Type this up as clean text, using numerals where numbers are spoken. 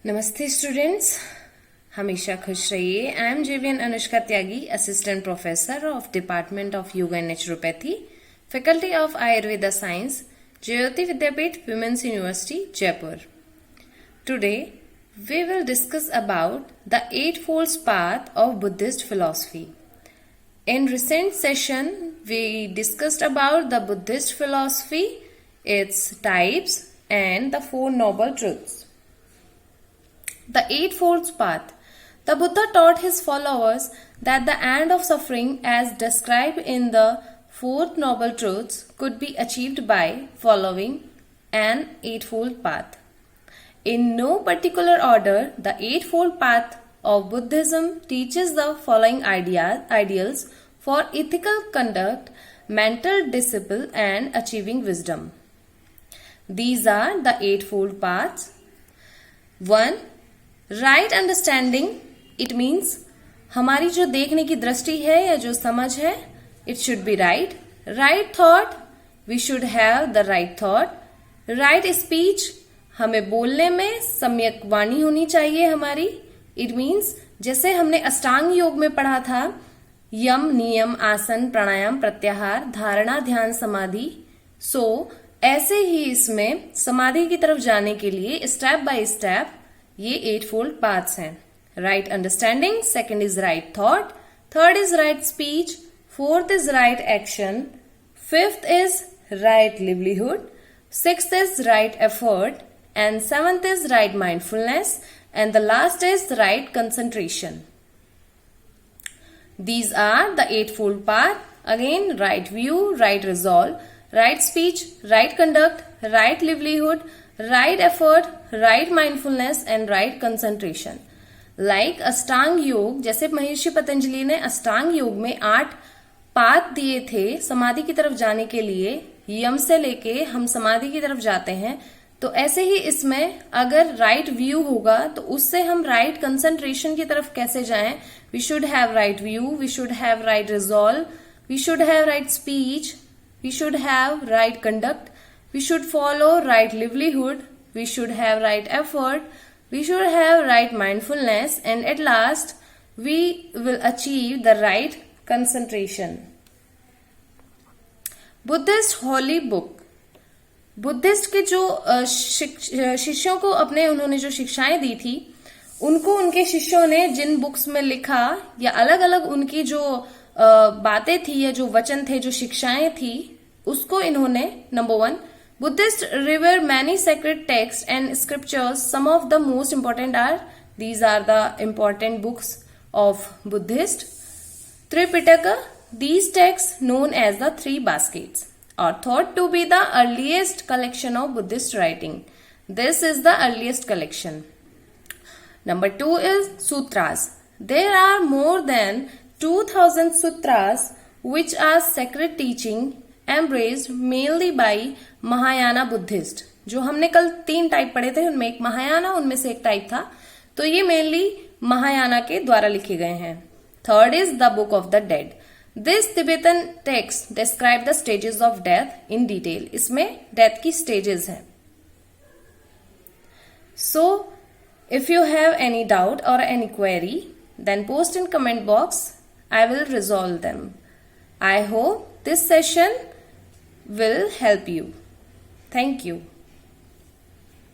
नमस्ते स्टूडेंट्स, हमेशा खुश रहिए। आई एम जेवीएन Anushka Tyagi, assistant professor of department of yoga and naturopathy, faculty of Ayurveda science, Jyoti Vidyapeeth women's university Jaipur. Today we will discuss about the eightfold path of Buddhist philosophy. In recent session, we discussed about the Buddhist philosophy, its types, and the Four Noble Truths. The Eightfold Path. The Buddha taught his followers that the end of suffering, as described in the Four Noble Truths, could be achieved by following an Eightfold Path. In no particular order, the Eightfold Path of Buddhism teaches the following ideals for ethical conduct, mental discipline, and achieving wisdom. These are the Eightfold Paths. 1. Right understanding. It means हमारी जो देखने की दृष्टि है या जो समझ है, it should be right. Right thought. We should have the right thought. Right speech. हमें बोलने में सम्यक वाणी होनी चाहिए हमारी। इट मीन्स जैसे हमने अष्टांग योग में पढ़ा था, यम, नियम, आसन, प्राणायाम, प्रत्याहार, धारणा, ध्यान, समाधि। ऐसे ही इसमें समाधि की तरफ जाने के लिए स्टेप बाय स्टेप ये 8 पाथ्स हैं। Right understanding, second is right thought, third is right speech, fourth is right action, fifth is right livelihood, sixth is right effort, and seventh is right mindfulness, and the last is right concentration. These are the Eightfold Path. Again, right view, right resolve, right speech, right conduct, right livelihood, right effort, right mindfulness, and right concentration. Like अष्टांग योग, जैसे महर्षि पतंजलि ने अष्टांग योग में 8 path दिए थे समाधि की तरफ जाने के लिए, यम से लेके हम समाधि की तरफ जाते हैं, तो ऐसे ही इसमें अगर राइट व्यू होगा तो उससे हम राइट कंसंट्रेशन की तरफ कैसे जाएं। We should have right view, we should have right resolve, we should have right speech, we should have right conduct, we should follow right livelihood, we should have right effort, we should have right mindfulness, and at last we will achieve the right concentration. Buddhist holy book. Buddhist के जो शिष्यों को अपने उन्होंने जो शिक्षाएं दी थी, उनको उनके शिष्यों ने जिन बुक्स में लिखा या अलग अलग उनकी जो बातें थी या जो वचन थे, जो शिक्षाएं थी, उसको इन्होंने number 1, Buddhist river many sacred text and scriptures. Some of the most important are these are the important books of Buddhist. Tripitaka, these texts known as the Three Baskets are thought to be the earliest collection of Buddhist writing. This is the earliest collection. Number 2 is Sutras. There are more than 2000 sutras which are sacred teaching embraced mainly by Mahayana Buddhist. जो हमने कल 3 type पढ़े थे, उनमें एक महायाना, उनमें से एक टाइप था, तो ये मेनली महायाना के द्वारा लिखे गए हैं। Third is the book of the dead. This Tibetan text describe the stages of death in detail. इसमें डेथ की स्टेजेस हैं। So, if you have any doubt or any query, then post in comment box. I will resolve them. I hope this session will help you. Thank you.